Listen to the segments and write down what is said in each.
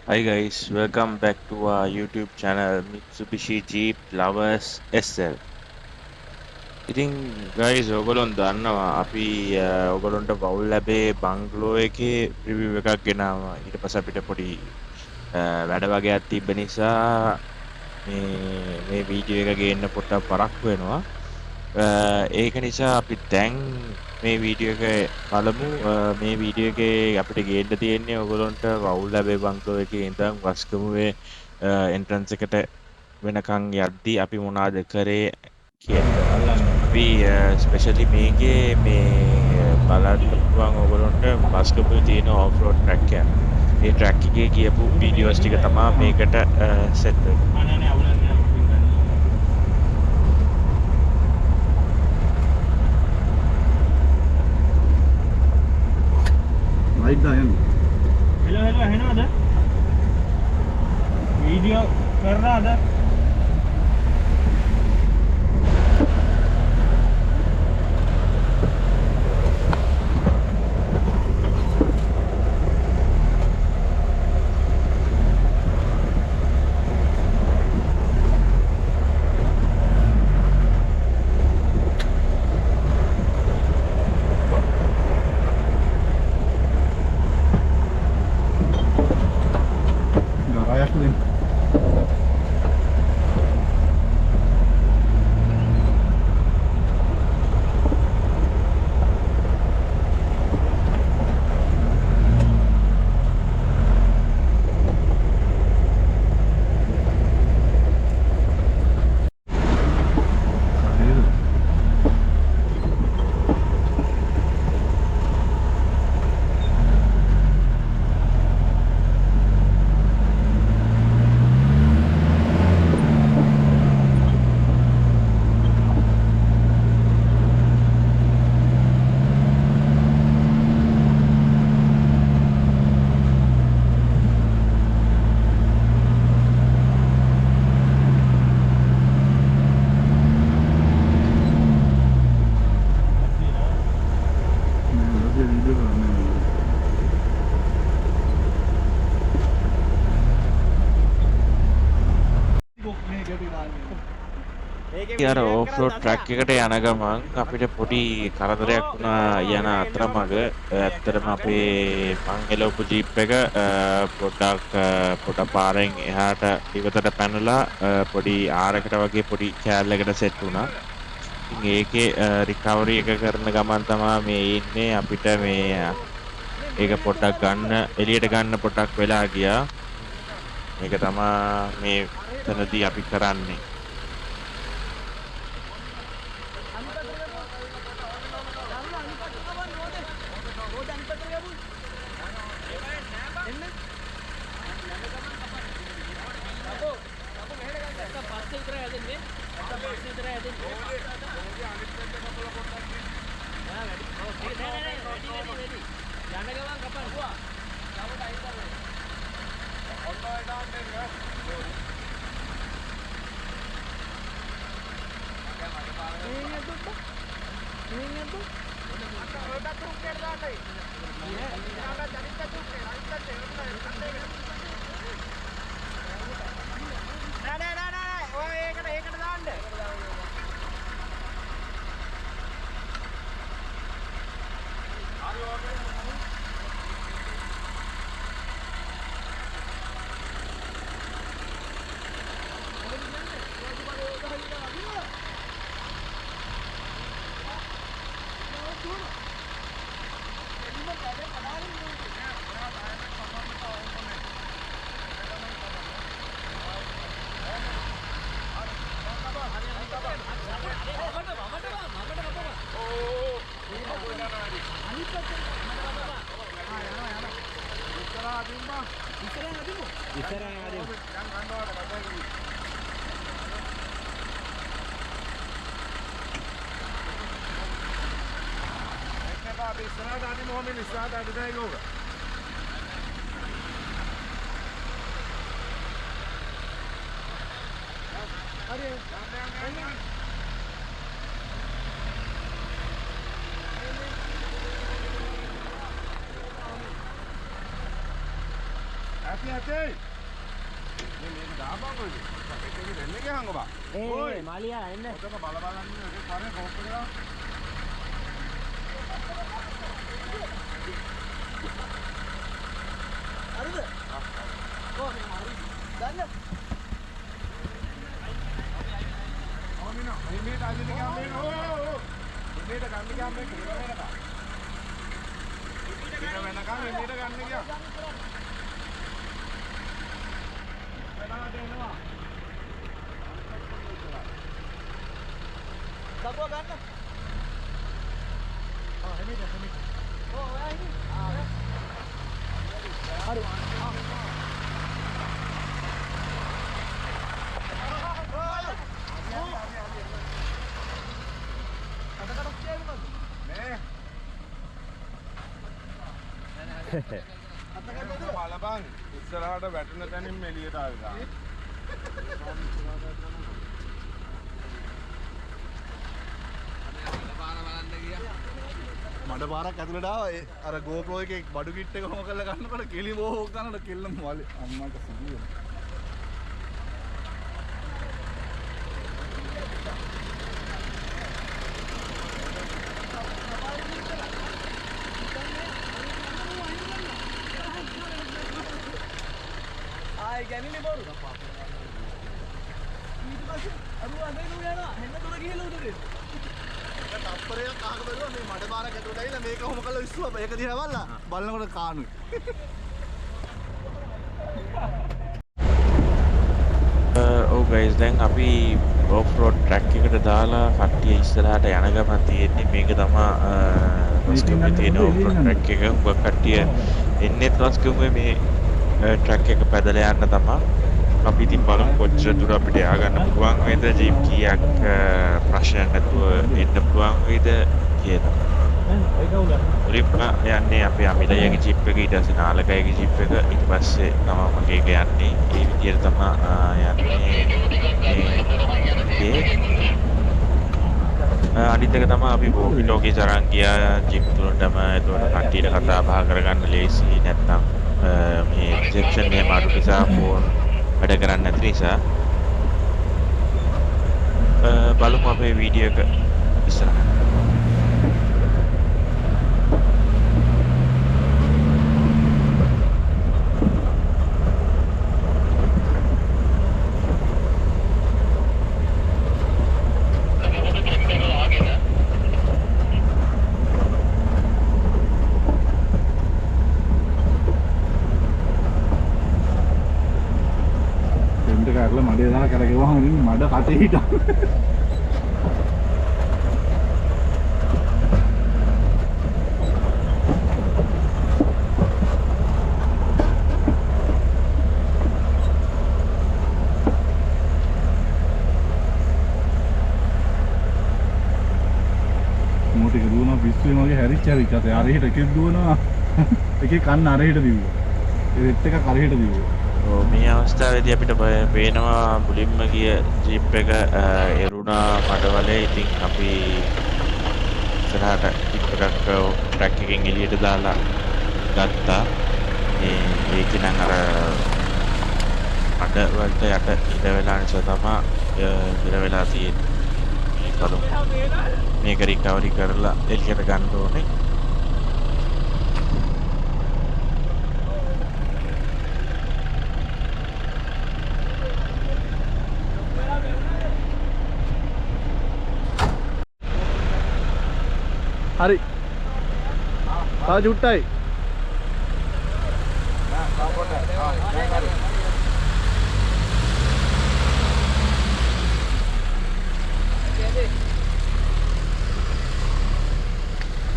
Hi guys, welcome back to our YouTube channel Mitsubishi Jeep Lovers SL. ඉතින් guys ඔයගොල්ලෝ දන්නවා අපි ඔයගොල්ලන්ට වවුල් ලැබේ බංගලෝ එකේ රිවිව් එකක් ගෙනාවා. ඊට පස්සේ අපිට පොඩි වැඩ වගේක් තිබ්බ නිසා මේ වීඩියෝ එක ගේන්න පොඩ්ඩක් පරක්කු වෙනවා. ඒක නිසා අපි දැන් මේ වීඩියෝ එක බලමු. මේ වීඩියෝ එකේ අපිට ගේන්න තියෙන්නේ ඔයගොල්ලන්ට වවුල් ලැබේ බංගලෝ එකේ ඉඳන් වස්ගමුවේ එන්ට්‍රන්ස් එකට වෙනකන් යද්දී අපි මොනවද කරේ කියන එක. අපි ස්පෙෂලි මේකේ මේ බලන්න පුළුවන් ඔයගොල්ලන්ට වස්ගමුවේ තියෙන ඔෆ් රෝඩ් ට්‍රැක් එක. ඒ ට්‍රැක් එකේ ගියපු වීඩියෝස් ටික තමයි මේකට සෙට් වෙන්නේ. ලයිට් දායන් හෙලෝ ඇහෙනවද? වීඩියෝ කරනවද? ගාරයක් දෙන්න හරිද මේ වීඩියෝ කරන්නේ අර ඕෆ් රෝඩ් ට්‍රැක් එකට යන ගමන් අපිට පොඩි කරදරයක් වුණා යන අතරමඟ. ඇත්තටම අපේ මං එලවපු ජීප් එක පොඩක් පාරෙන් එහාට ඉවතට පැනලා පොඩි ආරකට වගේ පොඩි කෑල්ලකට සෙට් වුණා. ඉතින් ඒකේ රිකවරි එක කරන ගමන් තමයි මේ ඉන්නේ. අපිට මේ ඒක පොඩ්ඩක් ගන්න එළියට ගන්න පොඩ්ඩක් වෙලා ගියා. මේක තමයි මේ තනදී අපි කරන්නේ. මාලියා එන්න. බලපන් ඉස්සරහට වැටෙන තැනින් එළියට ආවා. මඩ පාරක් ඇතුළට ආවා. අර GoPro එකේ බඩු කිට් එක හොම කරලා ගන්නකොට කෙලි බෝක් ගන්නකොට කෙල්ලම වලේ අම්මට සිදුවේ. ආයි ගැනිනේ බොරු. ඊට පස්සේ අරුව අඳින්න යනවා. හෙන්න දොර ගිහලා උඩට. තප්පරයක් අහක බැලුවා මේ මඩ පාරක් ඇතුළට ඇවිල්ලා මේක හොම කරලා විශ්ුවා. ඒක දිහා බලලා බලනකොට කානුයි. ඔව් ගයිස් දැන් අපි ඔෆ් රෝඩ් ට්‍රැක් එකට දාලා කට්ටිය ඉස්සරහට යන ගමන් තියෙන්නේ මේක තමයි රොස්කම්ගේ තියෙන ඔෆ් රෝඩ් ට්‍රැක් එක. උග කට්ටිය එන්නේ රොස්කම්ගේ මේ ට්‍රැක් එක පැදලා යන්න තමයි. අපි ඉතින් බලමු කොච්චර දුර අපිට යා ගන්න පුළුවන් වේද, ජීප් කීයක් ප්‍රශ්නයක් නැතුව එන්න පුළුවන් වේද කියලා. රිප්ම යන්නේ අපේ අමිලයගේ ජීප් එක, ඊට පස්සේ නාලකයගේ ජීප් එක, ඊට පස්සේ තමයි මගේ එක යන්නේ. ඒ විදිහට තමයි යන්නේ. අනිත් එක තමයි අපි බෝකි ලෝකේ තරන් ගියා ජීප් තුනටම. ඒතකොට කට්ටියට කතා බහ කරගන්න ලේසි. නැත්නම් මේ රිසෙප්ෂන් එකේ මාරු නිසා ෆෝන් වැඩ කරන්නේ නැති නිසා බලමු අපේ වීඩියෝ එක ඉස්සරහට. කරලා මඩේ දාලා කරගෙවහම ඉන්නේ මඩ කටේ හිටා. මොටික දුවනවා පිස්සුවේ මගේ හැරිච්ච අත අරහෙට එකෙක් දුවනවා. එකේ කන්න අරහෙට දිව්වා. ඒ රෙට් එක කරහෙට දිව්වා. මේ අවස්ථාවේදී අපිට පේනවා මුලින්ම ගිය ජීප් එක එරුණා මඩවලේ. ඉතින් අපි ඉස්සරහට ජීප් එකක් ට්‍රැක් එකෙන් එළියට දාලා ගත්තා. ඒක නම් අර මඩ වලට යට ඉඳ වෙලා නිසා තමයි ඉඳ වෙලා තියෙන්නේ. බලමු මේක රිකවරි කරලා එළියට ගන්න ඕනේ. හරි. තා ජුට්ටයි.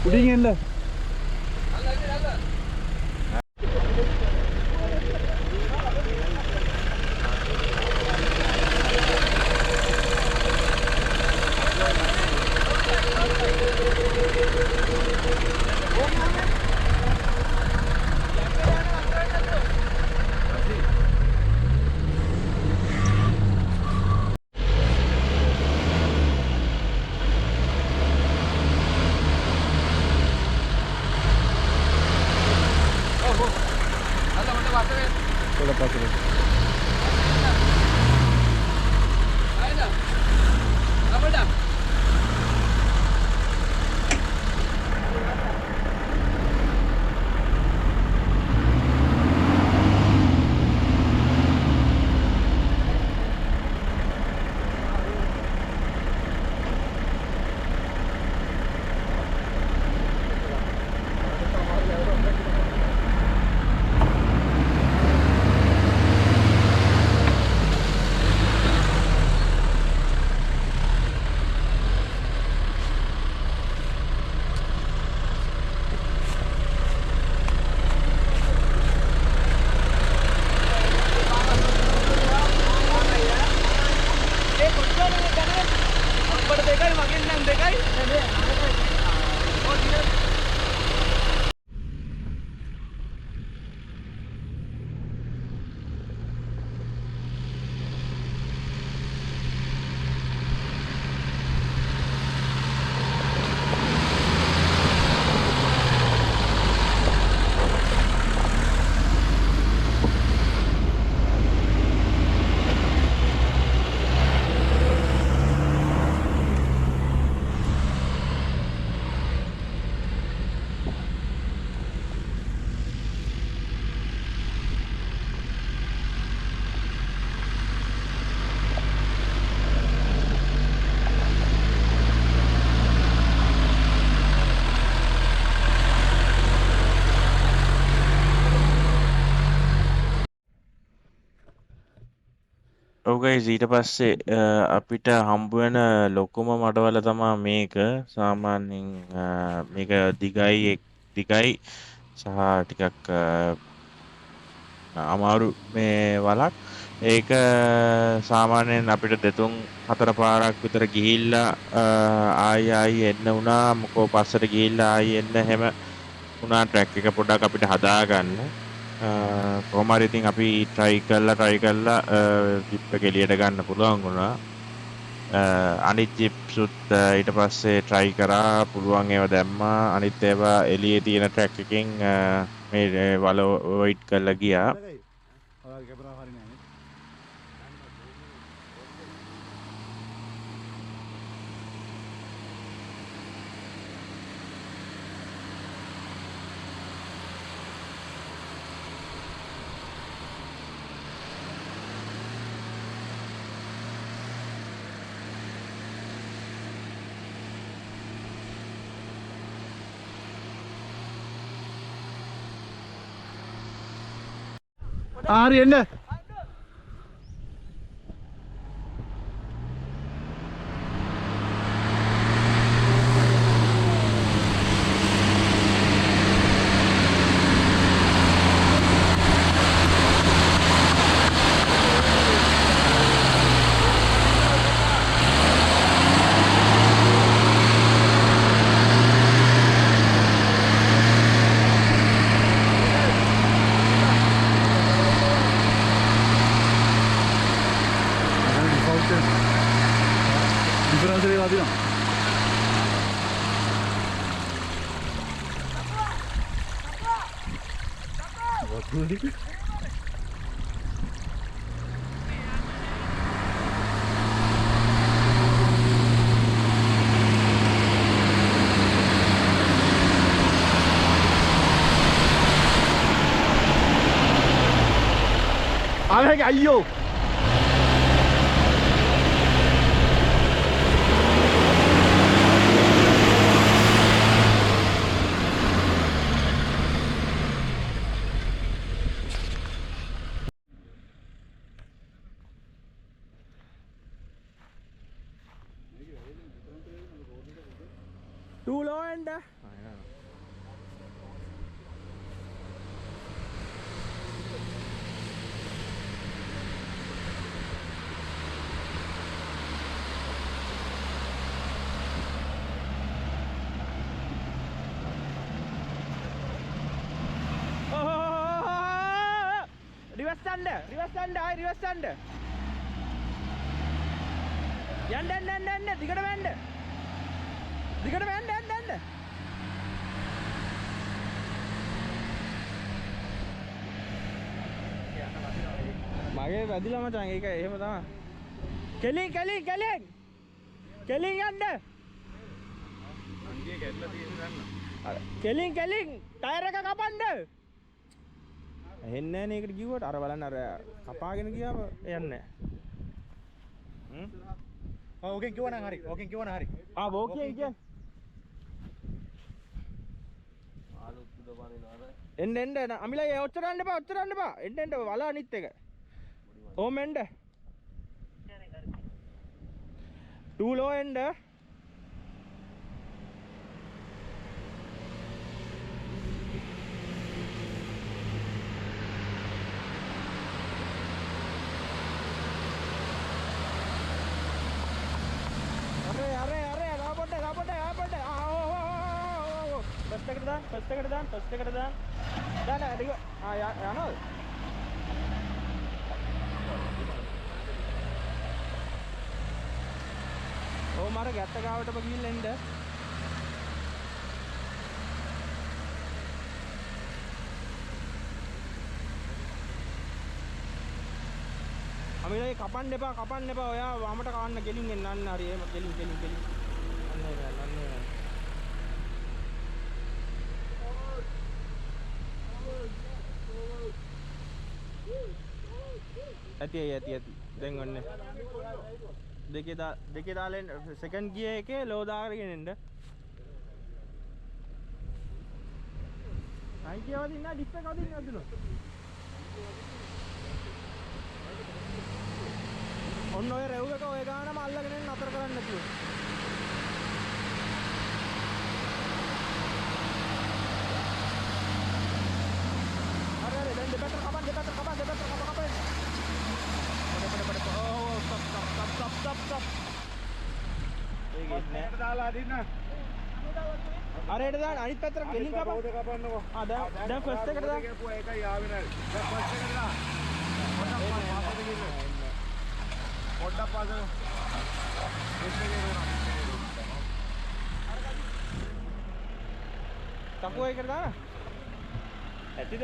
උඩින් එන්න. පොළ පසුර. ආයද අපඩ ඔව් ගයිස් ඊට පස්සේ අපිට හම්බ වෙන ලොකුම මඩවල තමා මේක. සාමාන්‍යයෙන් මේක දිගයි සහ ටිකක් අමාරු මේ වලක්. ඒක සාමාන්‍යයෙන් අපිට දෙතුන් හතර පාරක් විතර ගිහිල්ලා ආයි එන්න වුණා. මොකෝ පස්සට ගිහිල්ලා ආයි එන්න හැම වුණා ට්‍රැක් එක පොඩ්ඩක් අපිට හදාගන්න. කොහොම හරි ඉතින් අපි try කරලා ජිප් එක එළියට ගන්න පුළුවන් වුණා. අනිත් ජිප්සුත් ඊට පස්සේ try කරා පුළුවන් ඒවා දැම්මා. අනිත් ඒවා එළියේ තියෙන ට්‍රැක් එකෙන් මේ වල වොයිඩ් කරලා ගියා. ඔයාගේ කැමරාව හරිනේ නේ. හරි එන්න. ඩිෆරන්ස් එකක් තියෙනවා. වතුරේ ආවේ අයියෝ too low and reverse under යන්න දිගට වැන්න මගේ වැදිලා මචං ඒක එහෙම තමයි. කෙලින් කෙලින් කෙලින්. කෙලින් යන්න. අංගේ කැඩලා තියෙන ගන්න. අර කෙලින් කෙලින් ටයර් එක කපන්න. ඇහෙන්නේ නැහැ නේ ඒකට කිව්වට අර බලන්න අර කපාගෙන ගියාම යන්නේ නැහැ. ඕකෙන් කිව්වනම් හරි. ඕකෙන් කිව්වනම් හරි. ආ වෝකියෙන් කියන්නේ. එන්න එන්න අමිලා ඔච්චර යන්න එපා ඔච්චර යන්න එපා. එන්න එන්න වල අනිත් එක. ඕම එන්න. ටූ ලෝ එන්න. First eකට දාන්න දාන්න ටික යනවද ඕ මාර ගැත්ත ගාවටම ගිහින් එන්න අමිලා කපන්න එපා ඔයා වමට කවන්න ගෙලින් එන්න අන්න හරි එහෙම ගෙලින් අන්න ඇති දැන් ඔන්න දෙකේ දාලෙන් සෙකන්ඩ් ගියර් එකේ ලෝ දාගෙන එන්න අයි කියවද ඉන්න ඩිස්ප් එක වදින්න වදිනවා ඔන්න ඔය රෙව් එක ඔය ගානම අල්ලගෙන නතර කරන්න නැතුව අර දැන් දෙපැත්තට කපන්න stop ඒක දාලා අදින්න අරේට දාන්න අනිත් පැත්තට ගෙලින් කපන්නකෝ දැන් ෆස්ට් එකට දාන්න ඒකයි ආවේ නැහැ දැන් ෆස්ට් එකට දාන්න පොඩ්ඩක් පාසල තකුව එකට දාන්න ඇතිද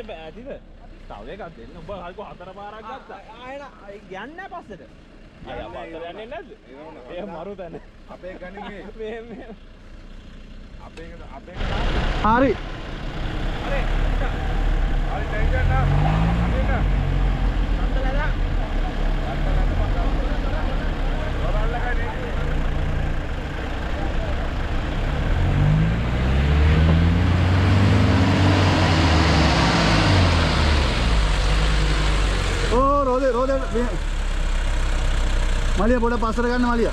තව එකක් දෙන්න ඔබ හල්කෝ 4 පාරක් ගත්තා ආයෙන යන්නේ නැහැ පස්සට අය පස්සට යන්නේ නැද්ද ඒ මරු තැන අපේ ගණින්නේ මේ අපේ හරි හරි ටෙන්ෂන් නා අනින්න නන්දලලා රෝදේ මලිය පොඩ පස්සට ගන්න මලිය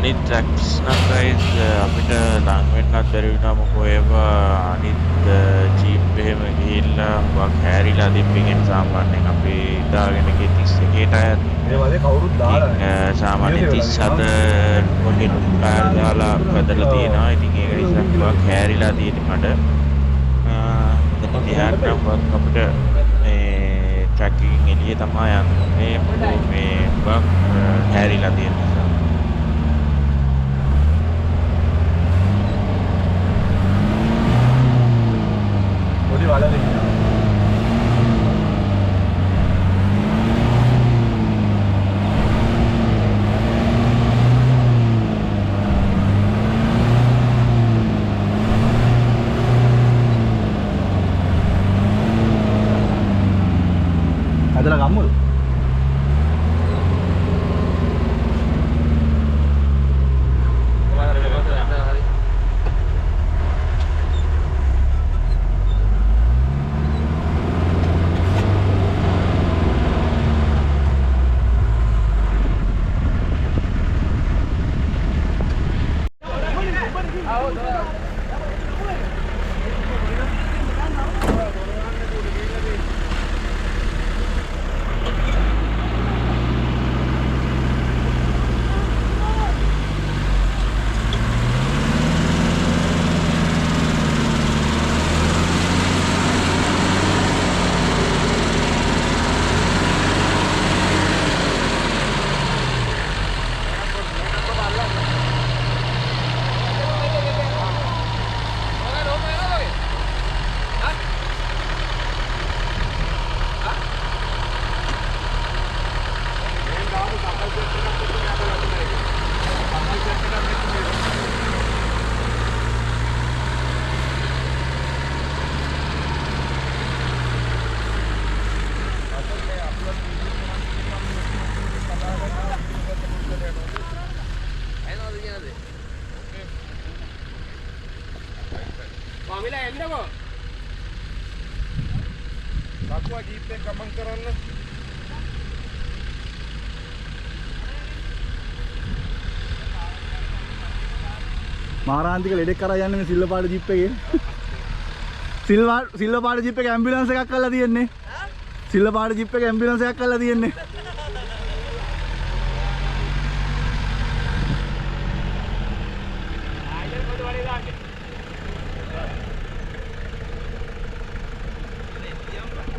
අනිත් ට්‍රැක්ස් නම් ගයිස් අපිට ලඟ වෙන්නත් බැරි වුණා මොකෝ ඒවා අනිත් ජීප් එහෙම ගිහිල්ලා වක් හැරිලා දිප්පින්ගෙන් සාමාන්‍යයෙන් අපි දාගෙන ගිය 31 ටයර් මේ වගේ කවුරුත් දාලා සාමාන්‍යයෙන් 37 වගේ ටයර් දාලා බදලා තියෙනවා. ඉතින් ඒක නිසා වක් හැරිලා තියෙන්නේ මට එතන නම් වක් අපිට මේ ට්‍රැක් එකකින් එළිය තමයි යන්නේ මේ වක් හැරිලා තියෙන නිසා वाला नहीं ada kamu මමිලා එන්නකෝ. ලකුවා ජීප් එක ගමන් කරන්න. මාරාන්තික ලෙඩෙක් කරා යන්නේ මේ සිල්ලපාට ජීප් එකේ. සිල්ලපාට ජීප් එක ඇම්බියුලන්ස් එකක් කරලා තියෙන්නේ. සිල්ලපාට ජීප් එක ඇම්බියුලන්ස් එකක් කරලා තියෙන්නේ.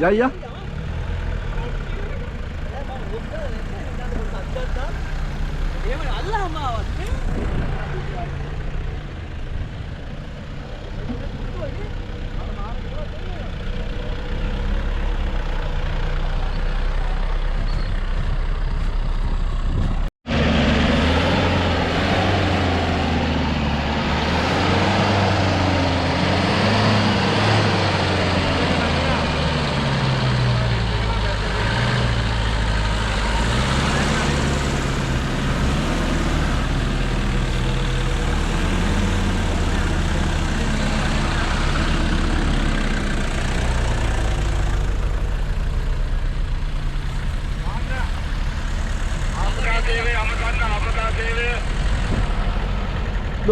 යයියා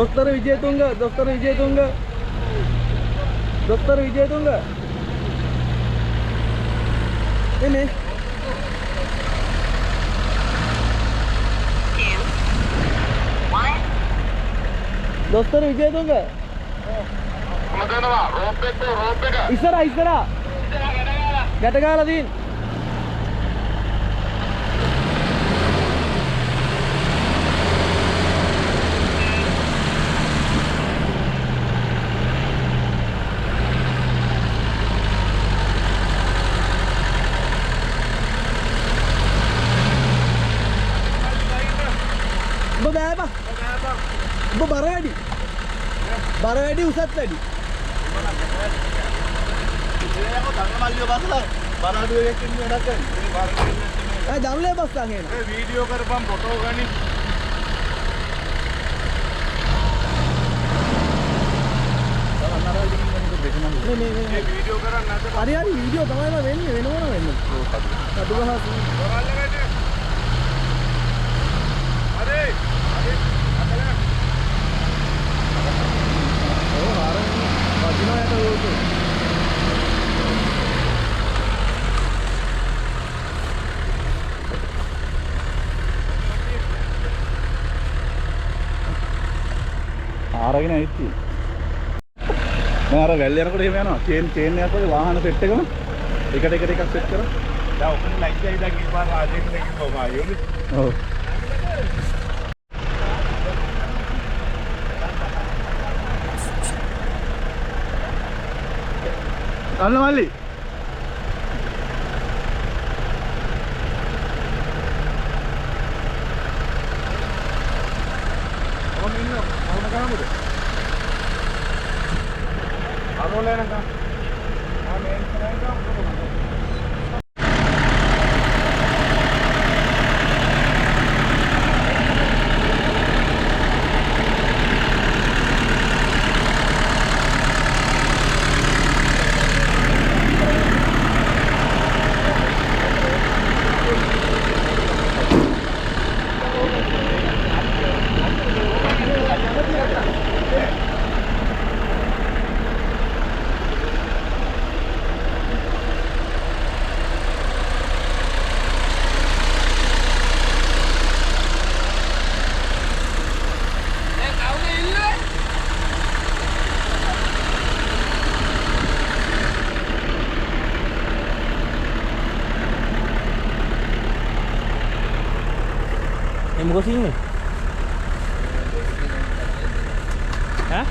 Dokter Wijayatunga, Dokter Wijayatunga, Dokter Wijayatunga. Ini. Dokter Wijayatunga. Isara. Gatagala din. Baradi usat tadi. Jangan bas tangan. Video කරපම් ෆොටෝ ගනි. මේ වීඩියෝ කරන්න නැද්ද? හරි වීඩියෝ තමයි වෙන්නේ වෙන මොන වෙන්නේ. කඩු ගහ. හරි. ආරගෙන ඇවිත්ටි. මම අර වැල් යනකොට එහෙම යනවා. චේන් එකක් වගේ වාහන සෙට් එකම එකට එකක් සෙට් කරා. දැන් ඔකනේ ලයිට් එකයි දැන් ඉස්සර රාජේට දෙකක් කොහොම ආයෝනේ. ඔව්. අන්න මල්ලි. කොහොම ඉන්නව? කොහොම ගාමුද? අරෝලේ නේද? මේ ඉස්සරහින් ගාමුද? Moga sini. Hah?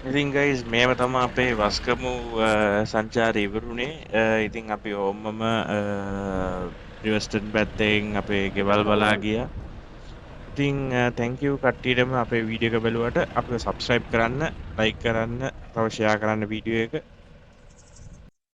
ඉතින් ගයිස් මේව තමයි අපේ වස්කමු සංචාරය ඉවරුනේ. ඉතින් අපි ඕමම රිවර්ස්ටන් පැත්තෙන් අපේ ගෙවල් බලා ගියා. ඉතින් thank you කට්ටියටම අපේ වීඩියෝ එක බලුවට අපිව subscribe කරන්න, like කරන්න, තව share කරන්න වීඩියෝ එක.